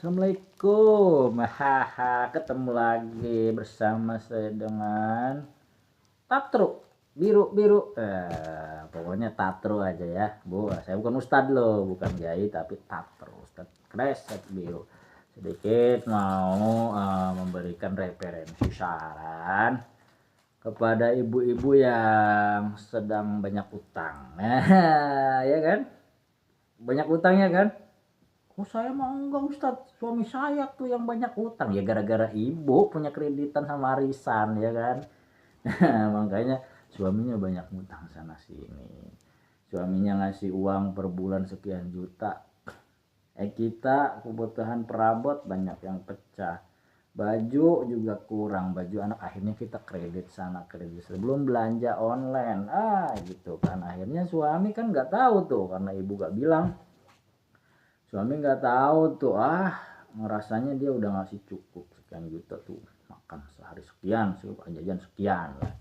Assalamualaikum. Haha, ketemu lagi bersama saya dengan Tatro biru. Pokoknya Tatro aja ya, Bu. Saya bukan Ustad loh, bukan Kiai, tapi Tatro, Ustad Kresek Biru. Sedikit mau memberikan referensi saran kepada ibu-ibu yang sedang banyak utang. Ya kan? Banyak utangnya kan? Oh saya mah enggak Ustadz, suami saya tuh yang banyak utang. Ya gara-gara ibu punya kreditan sama arisan ya kan. Makanya suaminya banyak utang sana sini. Suaminya ngasih uang per bulan sekian juta. Kita kebutuhan perabot banyak yang pecah. Baju juga kurang, baju anak, akhirnya kita kredit sana kredit sebelum belanja online. Gitu kan. Akhirnya suami kan nggak tahu tuh karena ibu gak bilang. Suami nggak tahu tuh, ngerasanya dia udah ngasih cukup sekian juta tuh, makan sehari sekian, jajan sekian ya.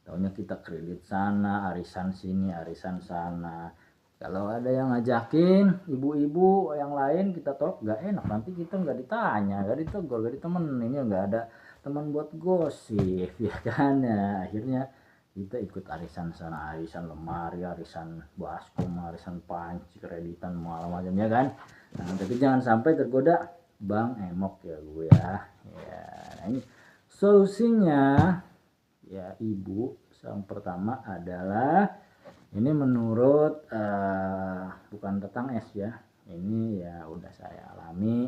Taunya kita kredit sana, arisan sini, arisan sana. Kalau ada yang ngajakin ibu-ibu yang lain kita tolak, nggak enak, nanti kita nggak ditanya, nggak ditegur, nggak ditemenin, ya nggak ada teman buat gosip ya kan. Ya akhirnya kita ikut arisan sana, arisan lemari, arisan baskom, arisan panci, kreditan macam ya kan. Nah, tapi jangan sampai tergoda bang emok ya gue ya. Nah ini solusinya ya ibu. Yang pertama adalah ini menurut bukan tentang es ya. Ini ya udah saya alami,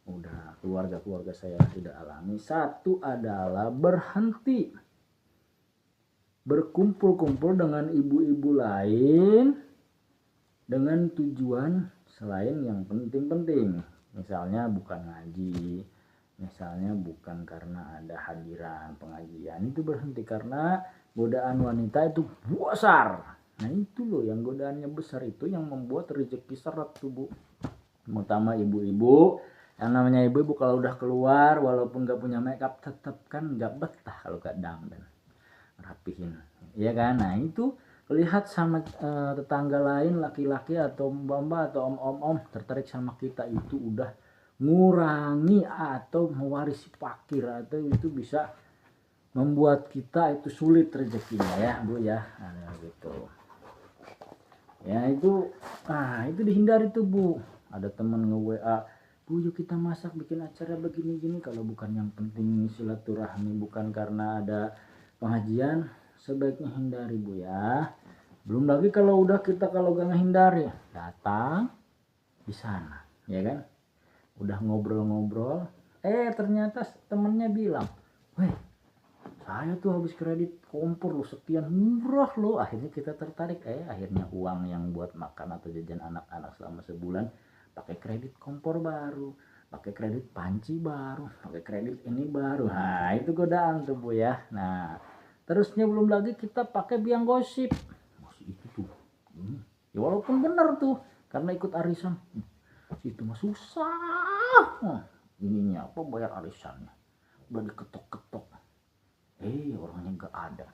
udah keluarga saya tidak alami. Satu adalah berhenti berkumpul-kumpul dengan ibu-ibu lain dengan tujuan selain yang penting-penting. Misalnya bukan ngaji, misalnya bukan karena ada hadiran pengajian, itu berhenti karena godaan wanita itu besar. Nah itu loh yang godaannya besar, itu yang membuat rezeki seret tuh Bu. Terutama ibu-ibu, yang namanya ibu-ibu kalau udah keluar walaupun gak punya makeup tetap kan gak betah kalau gak dandan rapihin ya kan. Nah itu lihat sama tetangga lain laki-laki atau mbak-mbak atau om-om tertarik sama kita, itu udah ngurangi atau mewarisi fakir, atau itu bisa membuat kita itu sulit rezekinya ya Bu ya. Nah, gitu ya. Itu dihindari tuh Bu. Ada temen nge-WA, Bu yuk kita masak bikin acara begini-gini, kalau bukan yang penting silaturahmi, bukan karena ada pengajian, sebaiknya hindari Bu ya. Belum lagi kalau udah kita kalau gak ngehindari datang di sana ya kan, udah ngobrol-ngobrol ternyata temennya bilang, weh saya tuh habis kredit kompor lo sekian, murah lo. Akhirnya kita tertarik, akhirnya uang yang buat makan atau jajan anak-anak selama sebulan pakai kredit kompor baru, pakai kredit panci baru, pakai kredit ini baru. Nah itu godaan tuh Bu ya. Nah terusnya belum lagi kita pakai biang gosip, masih itu tuh ya walaupun bener tuh karena ikut arisan, itu mah susah ininya apa bayar arisannya, udah diketok-ketok orangnya nggak ada.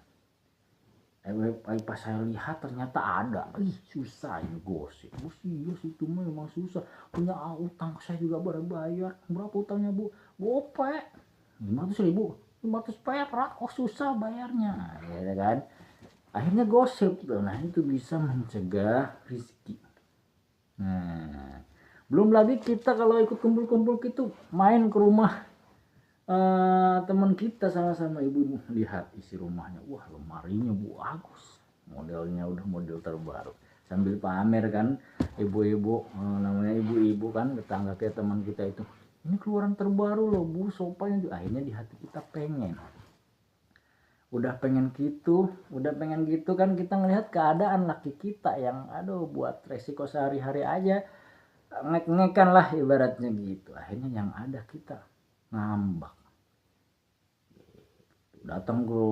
Pas saya lihat ternyata ada, susah ini gosip. Iya itu memang susah, punya utang saya juga baru bayar. Berapa utangnya Bu? Gope 500.000, 500 perak, susah bayarnya ya kan. Akhirnya gosip tuh. Nah itu bisa mencegah rezeki. Nah belum lagi kita kalau ikut kumpul-kumpul gitu main ke rumah teman kita sama-sama, ibu lihat isi rumahnya, wah lemarinya bagus, modelnya udah model terbaru, sambil pamer kan ibu-ibu, namanya ibu-ibu kan tetangga kayak teman kita itu, ini keluaran terbaru loh Bu, sofanya juga. Akhirnya di hati kita pengen, udah pengen gitu kan, kita ngelihat keadaan laki kita yang buat resiko sehari-hari aja ngek-ngekan lah ibaratnya gitu. Akhirnya yang ada kita ngambak, datang ke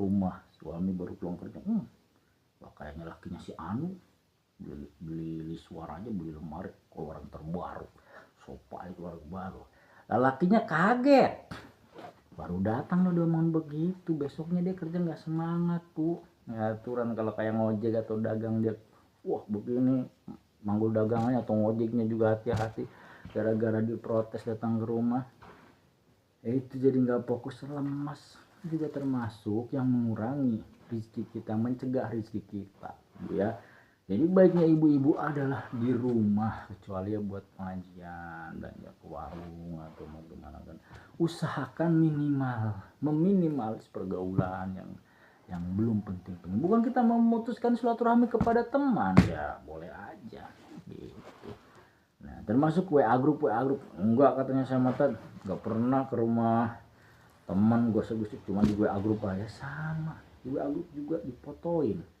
rumah suami baru pulang kerja, kayaknya lakinya si Anu beli suaranya, beli lemari keluaran terbaru, sofa keluaran baru. Lakinya kaget, baru datang lo diomongin begitu, besoknya dia kerja nggak semangat Bu. Aturan kalau kayak ngojek atau dagang dia, wah begini manggul dagangnya atau ngojeknya juga hati-hati. gara-gara diprotes datang ke rumah. Itu jadi nggak fokus, lemas, juga termasuk yang mengurangi rezeki kita, mencegah rezeki kita ya. Jadi baiknya ibu-ibu adalah di rumah, kecuali ya buat pengajian dan ya ke warung atau mau gimana kan, usahakan meminimalis pergaulan yang belum penting. Bukan kita memutuskan silaturahmi kepada teman, ya boleh aja gitu. Nah termasuk WA grup, enggak katanya saya mata nggak pernah ke rumah teman gosip-gosip, cuma di WA grup aja. Sama di WA grup juga difotoin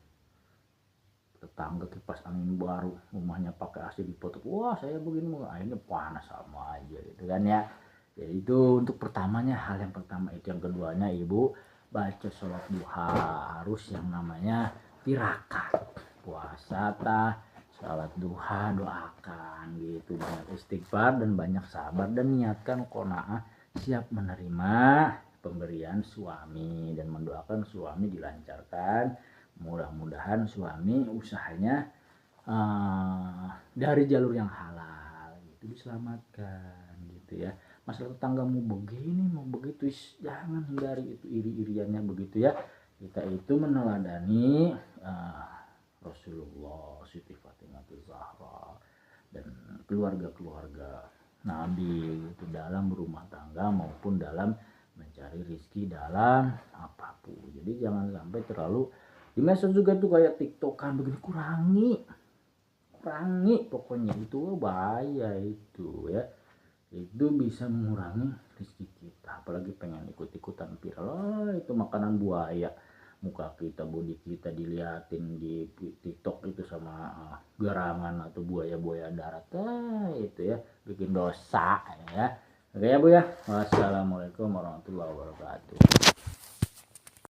tetangga kipas angin baru, rumahnya pakai AC dipoto, wah saya begini, akhirnya panas sama aja gitu kan ya. Jadi itu untuk pertamanya, hal yang pertama itu. Yang keduanya, ibu baca sholat duha, harus yang namanya tirakat, puasa sholat duha, doakan gitu, banyak istighfar dan banyak sabar, dan niatkan qanaah, siap menerima pemberian suami dan mendoakan suami dilancarkan. Mudah-mudahan suami usahanya dari jalur yang halal gitu diselamatkan gitu ya. Masalah tetanggamu begini mau begitu, jangan hindari itu iri-iriannya begitu ya. Kita itu meneladani Rasulullah, Siti Fatimah Zahra dan keluarga-keluarga Nabi itu dalam berumah tangga maupun dalam mencari rezeki dalam apapun. Jadi jangan sampai terlalu di medsos juga tuh kayak tiktokan begini, kurangi pokoknya, itu bahaya itu ya. Itu bisa mengurangi rezeki kita, apalagi pengen ikut-ikutan viral, itu makanan buaya, muka kita, body kita diliatin di tiktok itu sama garangan atau buaya-buaya darat, itu ya bikin dosa ya. Oke ya Bu ya, wassalamualaikum warahmatullahi wabarakatuh.